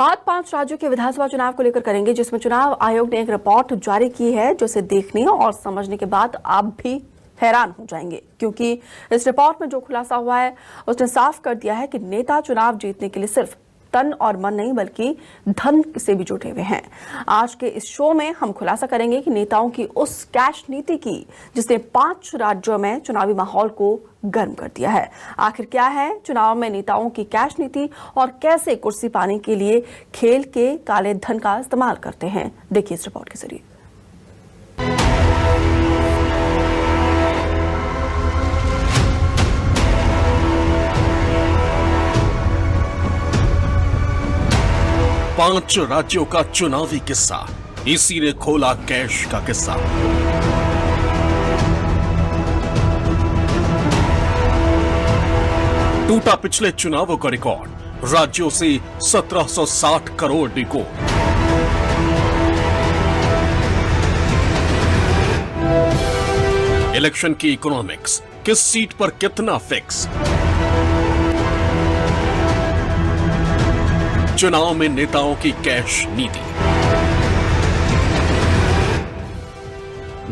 बात 5 राज्यों के विधानसभा चुनाव को लेकर करेंगे, जिसमें चुनाव आयोग ने एक रिपोर्ट जारी की है, जिसे देखने और समझने के बाद आप भी हैरान हो जाएंगे, क्योंकि इस रिपोर्ट में जो खुलासा हुआ है उसने साफ कर दिया है कि नेता चुनाव जीतने के लिए सिर्फ तन और मन नहीं बल्कि धन से भी जुटे हुए हैं। आज के इस शो में हम खुलासा करेंगे कि नेताओं की उस कैश नीति की जिसने 5 राज्यों में चुनावी माहौल को गर्म कर दिया है। आखिर क्या है चुनाव में नेताओं की कैश नीति और कैसे कुर्सी पाने के लिए खेल के काले धन का इस्तेमाल करते हैं, देखिए इस रिपोर्ट के जरिए। पांच राज्यों का चुनावी किस्सा, इसी ने खोला कैश का किस्सा। टूटा पिछले चुनावों का रिकॉर्ड, राज्यों से 1760 करोड़ रिकॉर्ड। इलेक्शन की इकोनॉमिक्स, किस सीट पर कितना फिक्स। चुनाव में नेताओं की कैश नीति।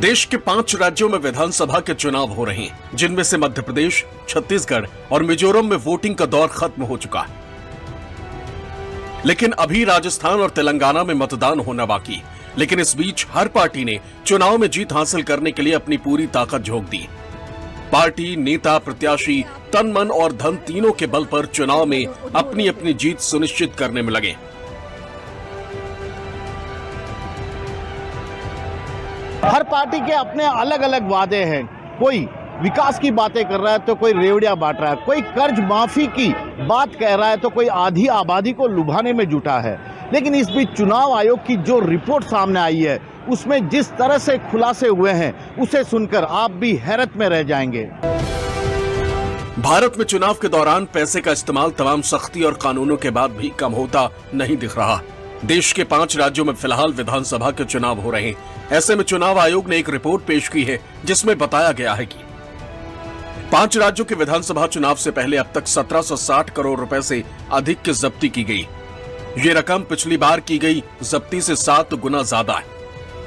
देश के 5 राज्यों में विधानसभा के चुनाव हो रहे हैं, जिनमें से मध्य प्रदेश, छत्तीसगढ़ और मिजोरम में वोटिंग का दौर खत्म हो चुका है। लेकिन अभी राजस्थान और तेलंगाना में मतदान होना बाकी। लेकिन इस बीच हर पार्टी ने चुनाव में जीत हासिल करने के लिए अपनी पूरी ताकत झोंक दी। पार्टी, नेता, प्रत्याशी तन, मन और धन तीनों के बल पर चुनाव में अपनी अपनी जीत सुनिश्चित करने में लगे। हर पार्टी के अपने अलग अलग वादे हैं। कोई विकास की बातें कर रहा है तो कोई रेवड़ियां बांट रहा है, कोई कर्ज माफी की बात कह रहा है तो कोई आधी आबादी को लुभाने में जुटा है। लेकिन इस बीच चुनाव आयोग की जो रिपोर्ट सामने आई है उसमें जिस तरह से खुलासे हुए हैं उसे सुनकर आप भी हैरत में रह जाएंगे। भारत में चुनाव के दौरान पैसे का इस्तेमाल तमाम सख्ती और कानूनों के बाद भी कम होता नहीं दिख रहा। देश के 5 राज्यों में फिलहाल विधानसभा के चुनाव हो रहे हैं। ऐसे में चुनाव आयोग ने एक रिपोर्ट पेश की है, जिसमें बताया गया है कि 5 राज्यों के विधानसभा चुनाव से पहले अब तक 1760 करोड़ रुपए से अधिक की जब्ती की गई। ये रकम पिछली बार की गई जब्ती से 7 गुना ज्यादा है।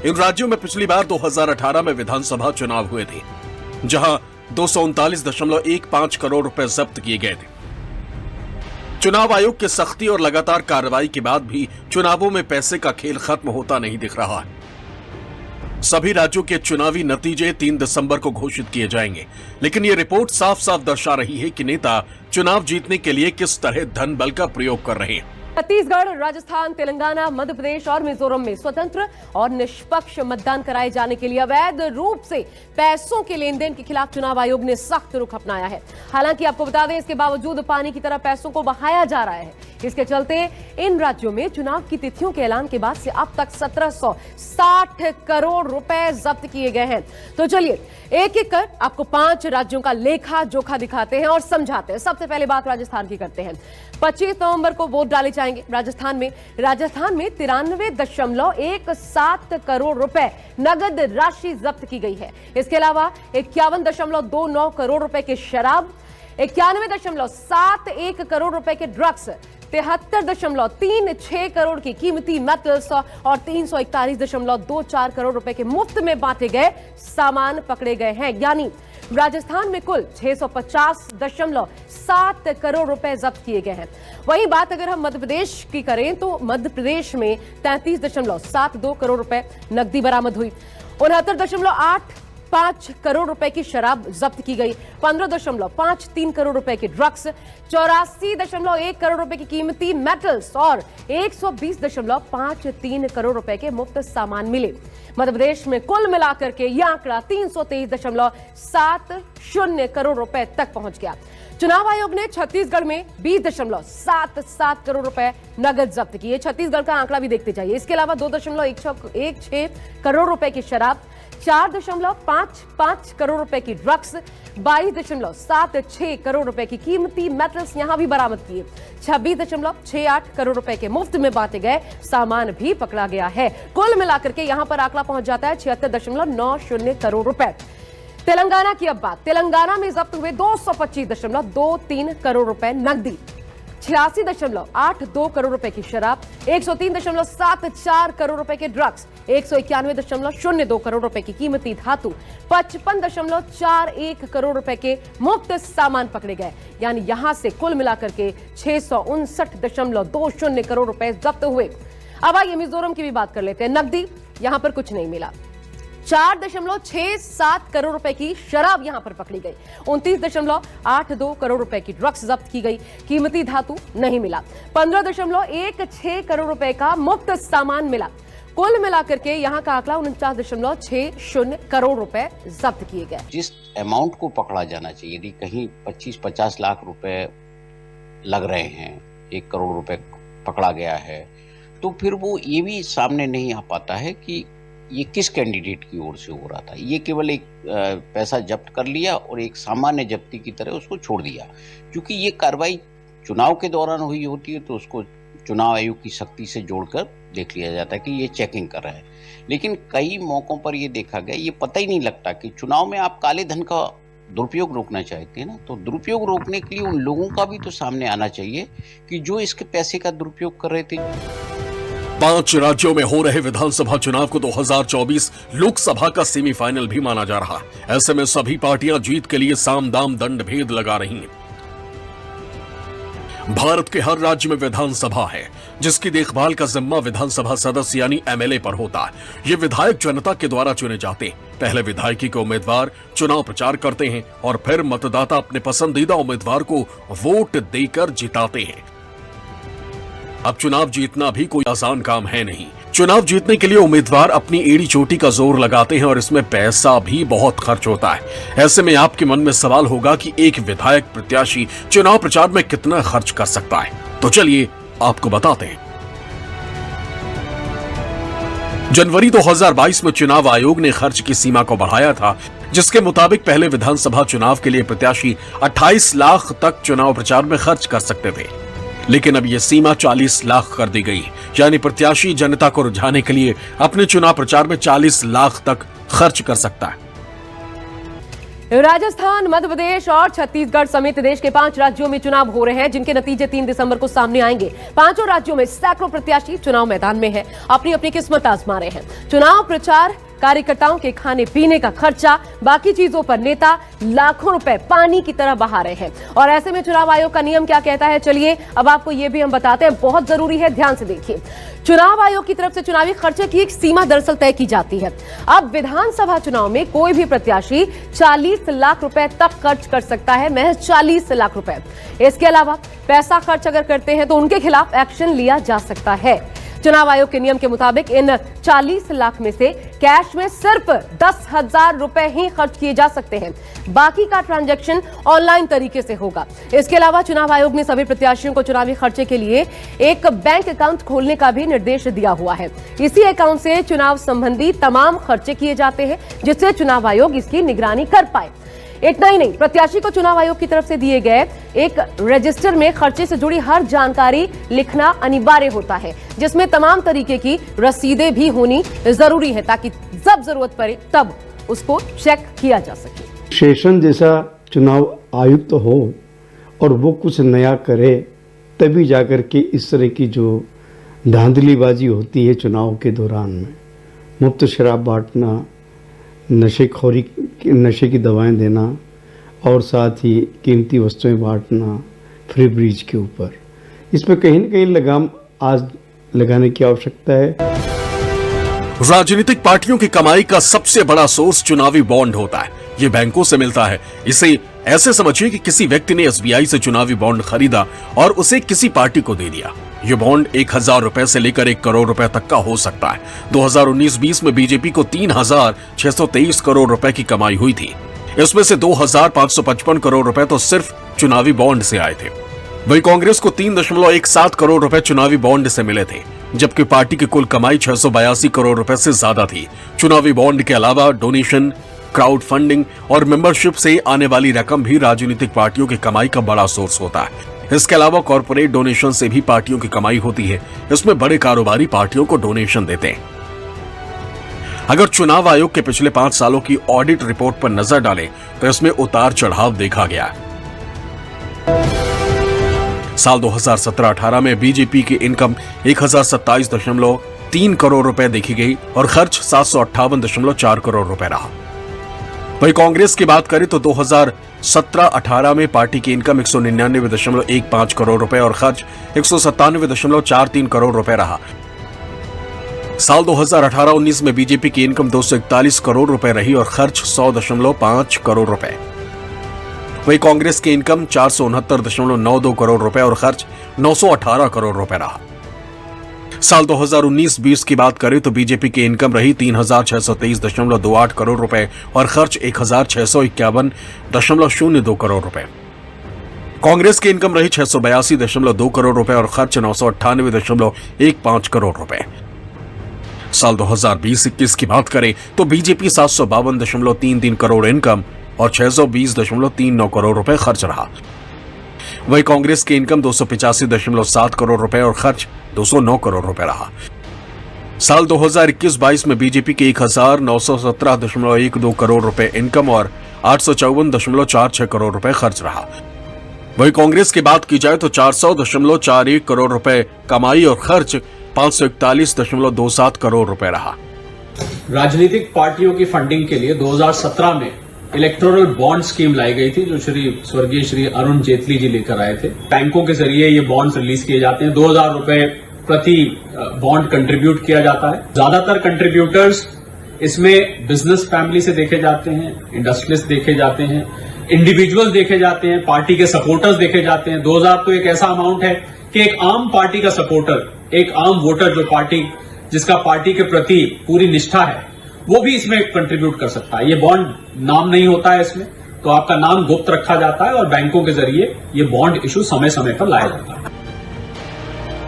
इन राज्यों में पिछली बार 2018 में विधानसभा चुनाव हुए थे, जहां 239.15 करोड़ रुपए जब्त किए गए थे। चुनाव आयोग के सख्ती और लगातार कार्रवाई के बाद भी चुनावों में पैसे का खेल खत्म होता नहीं दिख रहा है। सभी राज्यों के चुनावी नतीजे 3 दिसंबर को घोषित किए जाएंगे, लेकिन ये रिपोर्ट साफ साफ दर्शा रही है कि नेता चुनाव जीतने के लिए किस तरह धन बल का प्रयोग कर रहे हैं। छत्तीसगढ़, राजस्थान, तेलंगाना, मध्य प्रदेश और मिजोरम में स्वतंत्र और निष्पक्ष मतदान कराए जाने के लिए अवैध रूप से पैसों के लेन देन के खिलाफ चुनाव आयोग ने सख्त रुख अपनाया है। हालांकि आपको बता दें, इसके बावजूद पानी की तरह पैसों को बहाया जा रहा है। इसके चलते इन राज्यों में चुनाव की तिथियों के ऐलान के बाद से अब तक 1760 करोड़ रुपए जब्त किए गए हैं। तो चलिए एक एक कर आपको 5 राज्यों का लेखा जोखा दिखाते हैं और समझाते हैं। सबसे पहले बात राजस्थान की करते हैं। 25 नवंबर को वोट डाले जाएंगे राजस्थान में 93.17 करोड़ रुपए नगद राशि जब्त की गई है। इसके अलावा 51.29 करोड़ रुपए के शराब, 91.71 करोड़ रुपए के ड्रग्स, 73.36 करोड़ की कीमती मेटल्स और 341.24 करोड़ रुपए के मुफ्त में बांटे गए सामान पकड़े गए हैं। यानी राजस्थान में कुल 650.7 करोड़ रुपए जब्त किए गए हैं। वहीं बात अगर हम मध्य प्रदेश की करें तो मध्य प्रदेश में 33.72 करोड़ रुपए नकदी बरामद हुई, 69.85 करोड़ रुपए की शराब जब्त की गई, 15.53 करोड़ रुपए की ड्रग्स, 84.1 करोड़ रुपए की कीमती मेटल्स और 120.53 करोड़ रुपए के मुफ्त सामान मिले। मध्य प्रदेश में कुल मिलाकर के यह आंकड़ा 323.70 करोड़ रुपए तक पहुंच गया। चुनाव आयोग ने छत्तीसगढ़ में 20.77 करोड़ रुपए नगद जब्त किए। छत्तीसगढ़ का आंकड़ा भी देखते जाइए। इसके अलावा 2.16 करोड़ रुपए की शराब, 4.55 करोड़ रुपए की ड्रग्स, 22.76 करोड़ रुपए की कीमती मेटल्स यहां भी बरामद किए, 26.68 करोड़ रुपए के मुफ्त में बांटे गए सामान भी पकड़ा गया है। कुल मिलाकर के यहां पर आंकड़ा पहुंच जाता है 76.90 करोड़ रुपए। तेलंगाना की अब बात। तेलंगाना में जब्त हुए 225.23 करोड़ रुपए नकदी, 86.82 करोड़ रुपए की शराब, 103.74 करोड़ रुपए के ड्रग्स, 191.02 करोड़ रुपए की कीमती धातु, 55.41 करोड़ रुपए के मुफ्त सामान पकड़े गए। यानी यहां से कुल मिलाकर के 659.20 करोड़ रुपए जब्त हुए। अब आइए मिजोरम की भी बात कर लेते हैं। नकदी यहां पर कुछ नहीं मिला। 4.67 करोड़ रुपए की शराब यहां पर पकड़ी गई, 29.82 करोड़ रुपए की ड्रग्स जब्त की गई, कीमती धातु नहीं मिला, 15.16 करोड़ रुपए का मुफ्त सामान मिला। कुल मिलाकर के यहां का आंकड़ा 49.60 करोड़ रुपए जब्त किए गए। जिस अमाउंट को पकड़ा जाना चाहिए, यदि कहीं 25-50 लाख रुपए लग रहे हैं, 1 करोड़ रुपए पकड़ा गया है, तो फिर वो ये भी सामने नहीं आ पाता है कि ये किस कैंडिडेट की ओर से हो रहा था। ये केवल एक पैसा जब्त कर लिया और एक सामान्य जब्ती की तरह उसको छोड़ दिया। क्योंकि ये कार्रवाई चुनाव के दौरान हुई होती है तो उसको चुनाव आयोग की सख्ती से जोड़कर देख लिया जाता है कि ये चेकिंग कर रहा है। लेकिन कई मौकों पर ये देखा गया, ये पता ही नहीं लगता कि चुनाव में आप काले धन का दुरुपयोग रोकना चाहते हैं ना, तो दुरुपयोग रोकने के लिए उन लोगों का भी तो सामने आना चाहिए कि जो इसके पैसे का दुरुपयोग कर रहे थे। 5 राज्यों में हो रहे विधानसभा चुनाव को 2024 लोकसभा का सेमीफाइनल भी माना जा रहा है। ऐसे में सभी पार्टियां जीत के लिए साम दाम दंड भेद लगा रही हैं। भारत के हर राज्य में विधानसभा है, जिसकी देखभाल का जिम्मा विधानसभा सदस्य यानी एमएलए पर होता है। ये विधायक जनता के द्वारा चुने जाते हैं। पहले विधायकी के उम्मीदवार चुनाव प्रचार करते हैं और फिर मतदाता अपने पसंदीदा उम्मीदवार को वोट देकर जिताते हैं। अब चुनाव जीतना भी कोई आसान काम है नहीं। चुनाव जीतने के लिए उम्मीदवार अपनी एड़ी चोटी का जोर लगाते हैं और इसमें पैसा भी बहुत खर्च होता है। ऐसे में आपके मन में सवाल होगा कि एक विधायक प्रत्याशी चुनाव प्रचार में कितना खर्च कर सकता है। तो चलिए आपको बताते हैं। जनवरी 2022 में चुनाव आयोग ने खर्च की सीमा को बढ़ाया था, जिसके मुताबिक पहले विधानसभा चुनाव के लिए प्रत्याशी 28 लाख तक चुनाव प्रचार में खर्च कर सकते थे। लेकिन अब यह सीमा 40 लाख कर दी गई, यानी प्रत्याशी जनता को रुझाने के लिए अपने चुनाव प्रचार में 40 लाख तक खर्च कर सकता है। राजस्थान, मध्य प्रदेश और छत्तीसगढ़ समेत देश के 5 राज्यों में चुनाव हो रहे हैं, जिनके नतीजे 3 दिसंबर को सामने आएंगे। 5 राज्यों में सैकड़ों प्रत्याशी चुनाव मैदान में हैं, अपनी अपनी किस्मत आजमा रहे हैं। चुनाव प्रचार, कार्यकर्ताओं के खाने पीने का खर्चा, बाकी चीजों पर नेता लाखों रुपए पानी की तरह बहा रहे हैं। और ऐसे में चुनाव आयोग का नियम क्या कहता है, चलिए अब आपको यह भी हम बताते हैं, बहुत जरूरी है, ध्यान से देखिए। चुनाव आयोग की तरफ से चुनावी खर्चे की एक सीमा दरअसल तय की जाती है। अब विधानसभा चुनाव में कोई भी प्रत्याशी 40 लाख रुपए तक खर्च कर सकता है, महज 40 लाख रुपए। इसके अलावा पैसा खर्च अगर करते हैं तो उनके खिलाफ एक्शन लिया जा सकता है। चुनाव आयोग के नियम के मुताबिक इन 40 लाख में से कैश में सिर्फ 10,000 रुपए ही खर्च किए जा सकते हैं। बाकी का ट्रांजैक्शन ऑनलाइन तरीके से होगा। इसके अलावा चुनाव आयोग ने सभी प्रत्याशियों को चुनावी खर्चे के लिए एक बैंक अकाउंट खोलने का भी निर्देश दिया हुआ है। इसी अकाउंट से चुनाव संबंधी तमाम खर्चे किए जाते हैं, जिससे चुनाव आयोग इसकी निगरानी कर पाए। इतना ही नहीं, प्रत्याशी को चुनाव आयोग की तरफ से दिए गए एक रजिस्टर में खर्चे से जुड़ी हर जानकारी लिखना अनिवार्य होता है, जिसमें तमाम तरीके की रसीदें भी होनी जरूरी है, ताकि जब जरूरत पड़े तब उसको चेक किया जा सके। सेशन जैसा चुनाव आयुक्त हो और वो कुछ नया करे, तभी जाकर के इस तरह की जो धांधलीबाजी होती है चुनाव के दौरान में, मुफ्त शराब बांटना, नशे की दवाएं देना और साथ ही कीमती वस्तुएं बांटना फ्री ब्रीज के ऊपर, इस पर कहीं न कहीं लगाम आज लगाने की आवश्यकता है। राजनीतिक पार्टियों की कमाई का सबसे बड़ा सोर्स चुनावी बॉन्ड होता है। ये बैंकों से मिलता है। इसे ऐसे समझिए कि किसी व्यक्ति ने SBI से चुनावी बॉन्ड खरीदा और उसे किसी पार्टी को दे दिया। ये बॉन्ड 1,000 रुपए से लेकर 1 करोड़ रुपए तक का हो सकता है। 2019-20 में बीजेपी को 3,623 करोड़ रुपए की कमाई हुई थी। इसमें से 2,555 करोड़ रुपए तो सिर्फ चुनावी बॉन्ड से आए थे। वहीं कांग्रेस को 3.17 करोड़ रुपए चुनावी बॉन्ड से मिले थे, जबकि पार्टी की कुल कमाई 682 करोड़ रुपए से ज्यादा थी। चुनावी बॉन्ड के अलावा डोनेशन, क्राउड फंडिंग और मेंबरशिप से आने वाली रकम भी राजनीतिक पार्टियों की कमाई का बड़ा सोर्स होता है। इसके अलावा कॉर्पोरेट डोनेशन से भी पार्टियों की कमाई होती है। इसमें बड़े कारोबारी पार्टियों को डोनेशन देते हैं। अगर चुनाव आयोग के पिछले 5 सालों की ऑडिट रिपोर्ट पर नजर डालें तो इसमें उतार चढ़ाव देखा गया है। साल 2017-18 में बीजेपी की इनकम 1027.3 करोड़ रुपए देखी गई और खर्च 758.4 करोड़ रुपए रहा। वहीं कांग्रेस की बात करें तो 2017-18 में पार्टी की इनकम 199.15 करोड़ रुपए और खर्च 197.43 करोड़ रुपए रहा। साल 2018-19 में बीजेपी की इनकम 241 करोड़ रुपए रही और खर्च 100.5 करोड़ रुपए। वहीं कांग्रेस की इनकम 469.92 करोड़ रुपए और खर्च 918 करोड़ रुपए रहा। साल 2019-20 की बात करें तो बीजेपी की इनकम रही 3623.28 करोड़ रुपए और खर्च 1651.02 करोड़ रुपए। कांग्रेस की इनकम रही 682.2 करोड़ रुपए और खर्च 998.15 करोड़ रुपए। साल 2020-21 की बात करें तो बीजेपी 752.33 करोड़ इनकम और 620.39 करोड़ रुपए खर्च रहा। वहीं कांग्रेस की इनकम 285.7 करोड़ रुपए और खर्च 209 करोड़ रुपए रहा। साल 2021-22 में बीजेपी के 1917.12 करोड़ रुपए इनकम और 854.46 करोड़ रुपए खर्च रहा। वहीं कांग्रेस की बात की जाए तो 400.41 करोड़ रुपए कमाई और खर्च 541.27 करोड़ रुपए रहा। राजनीतिक पार्टियों की फंडिंग के लिए 2017 में इलेक्टोरल बॉन्ड स्कीम लाई गई थी, जो स्वर्गीय श्री अरुण जेटली जी लेकर आए थे। बैंकों के जरिए ये बॉन्ड्स रिलीज किए जाते हैं। 2000 रुपए प्रति बॉन्ड कंट्रीब्यूट किया जाता है। ज्यादातर कंट्रीब्यूटर्स इसमें बिजनेस फैमिली से देखे जाते हैं, इंडस्ट्रियलिस्ट देखे जाते हैं, इंडिविजुअल देखे जाते हैं, पार्टी के सपोर्टर्स देखे जाते हैं। 2000 तो एक ऐसा अमाउंट है कि एक आम पार्टी का सपोर्टर, एक आम वोटर जो जिसका पार्टी के प्रति पूरी निष्ठा है, वो भी इसमें कंट्रीब्यूट कर सकता है। ये बॉन्ड नाम नहीं होता है इसमें, तो आपका नाम गुप्त रखा जाता है और बैंकों के जरिए ये बॉन्ड इशू समय समय पर लाया जाता है।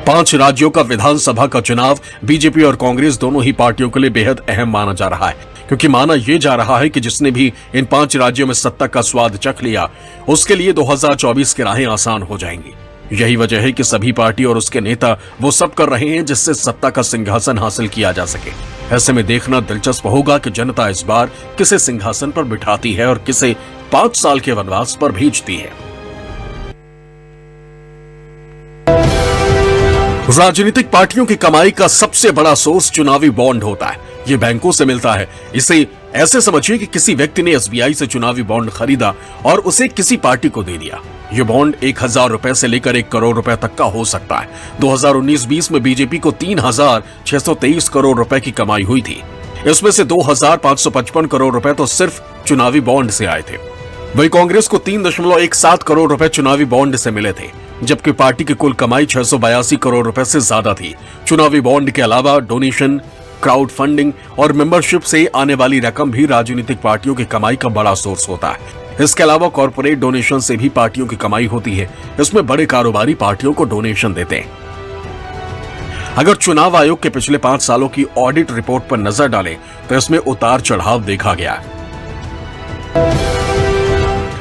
5 राज्यों का विधानसभा का चुनाव बीजेपी और कांग्रेस दोनों ही पार्टियों के लिए बेहद अहम माना जा रहा है, क्योंकि माना यह जा रहा है कि जिसने भी इन 5 राज्यों में सत्ता का स्वाद चख लिया, उसके लिए 2024 की राहें आसान हो जाएंगी। यही वजह है कि सभी पार्टी और उसके नेता वो सब कर रहे हैं जिससे सत्ता का सिंहासन हासिल किया जा सके। ऐसे में देखना दिलचस्प होगा कि जनता इस बार किसे सिंहासन पर बिठाती है और किसे 5 साल के वनवास पर भेजती है। राजनीतिक पार्टियों की कमाई का सबसे बड़ा सोर्स चुनावी बॉन्ड होता है। ये बैंकों से मिलता है। इसे ऐसे समझिए कि किसी व्यक्ति ने SBI से चुनावी बॉन्ड खरीदा और उसे किसी पार्टी को दे दिया। ये बॉन्ड 1000 रुपए से लेकर 1 करोड़ रुपए तक का हो सकता है। 2019-20 में बीजेपी को 3623 करोड़ रुपए की कमाई हुई थी। इसमें से 2555 करोड़ रुपए तो सिर्फ चुनावी बॉन्ड से आए थे। वहीं कांग्रेस को 3.17 करोड़ रुपए चुनावी बॉन्ड से मिले थे, जबकि पार्टी की कुल कमाई 682 करोड़ रुपए से ज्यादा थी। चुनावी बॉन्ड के अलावा डोनेशन, क्राउड फंडिंग और मेंबरशिप से आने वाली रकम भी राजनीतिक पार्टियों की कमाई का बड़ा सोर्स होता है। इसके अलावा कॉर्पोरेट डोनेशन से भी पार्टियों की कमाई होती है। इसमें बड़े कारोबारी पार्टियों को डोनेशन देते हैं। अगर चुनाव आयोग के पिछले 5 सालों की ऑडिट रिपोर्ट पर नजर डालें तो इसमें उतार चढ़ाव देखा गया है।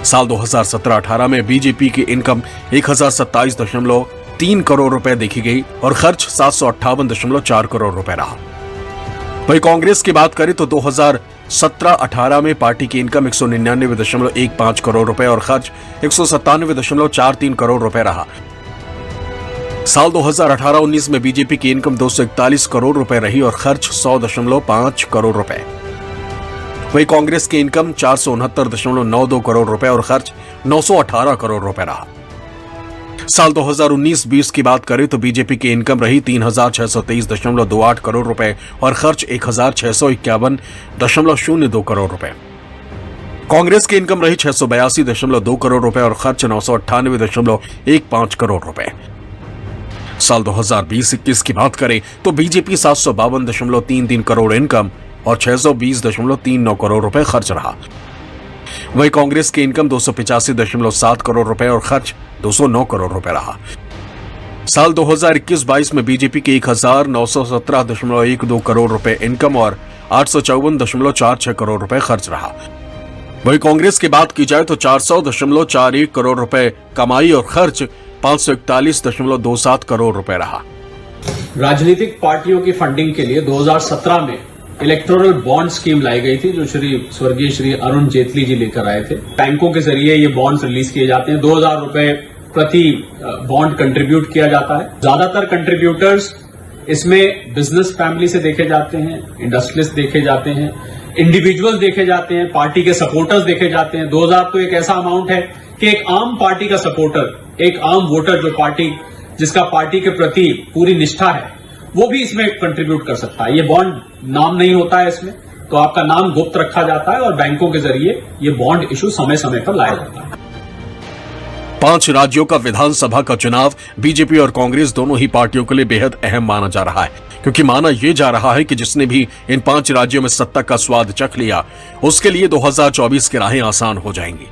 साल 2017-18 में बीजेपी की इनकम 1027.3 करोड़ रुपए देखी गई और खर्च 758.4 करोड़ रुपए रहा। वहीं कांग्रेस की बात करें तो 2017-18 में पार्टी की इनकम 199.15 करोड़ रुपए और खर्च 197.43 करोड़ रुपए रहा। साल 2018-19 में बीजेपी की इनकम 241 करोड़ रुपए रही और खर्च 100.5 करोड़ रुपए। वहीं कांग्रेस की इनकम 469.92 करोड़ रुपए और खर्च 918 करोड़ रुपए रहा। साल 2019-20 की बात करें तो बीजेपी की इनकम रही 3623.28 करोड़ रुपए और खर्च 1651.02 करोड़ रुपए। कांग्रेस की इनकम रही 682.2 करोड़ रुपए और खर्च 998.15 करोड़ रुपए। साल 2020-21 की बात करें तो बीजेपी 752.33 करोड़ इनकम और 620.39 करोड़ रुपए खर्च रहा। वहीं कांग्रेस की इनकम 285.7 करोड़ रुपए और खर्च 209 करोड़ रुपए रहा। साल 2021-22 में बीजेपी के 1917.12 करोड़ रुपए इनकम और 854.46 करोड़ रुपए खर्च रहा। वहीं कांग्रेस की बात की जाए तो 400.41 करोड़ रुपए कमाई और खर्च 541.27 करोड़ रुपए रहा। राजनीतिक पार्टियों की फंडिंग के लिए 2017 में इलेक्टोरल बॉन्ड स्कीम लाई गई थी, जो स्वर्गीय श्री अरुण जेटली जी लेकर आए थे। बैंकों के जरिए ये बॉन्ड्स रिलीज किए जाते हैं। 2000 रुपए प्रति बॉन्ड कंट्रीब्यूट किया जाता है। ज्यादातर कंट्रीब्यूटर्स इसमें बिजनेस फैमिली से देखे जाते हैं, इंडस्ट्रियलिस्ट देखे जाते हैं, इंडिविजुअल देखे जाते हैं, पार्टी के सपोर्टर्स देखे जाते हैं। 2000 तो एक ऐसा अमाउंट है कि एक आम पार्टी का सपोर्टर, एक आम वोटर जो पार्टी जिसका पार्टी के प्रति पूरी निष्ठा है, वो भी इसमें कंट्रीब्यूट कर सकता है। ये बॉन्ड नाम नहीं होता है इसमें, तो आपका नाम गुप्त रखा जाता है और बैंकों के जरिए ये बॉन्ड इशू समय समय पर लाया जाता है। 5 राज्यों का विधानसभा का चुनाव बीजेपी और कांग्रेस दोनों ही पार्टियों के लिए बेहद अहम माना जा रहा है, क्योंकि माना यह जा रहा है कि जिसने भी इन 5 राज्यों में सत्ता का स्वाद चख लिया, उसके लिए 2024 की राहें आसान हो जाएंगी।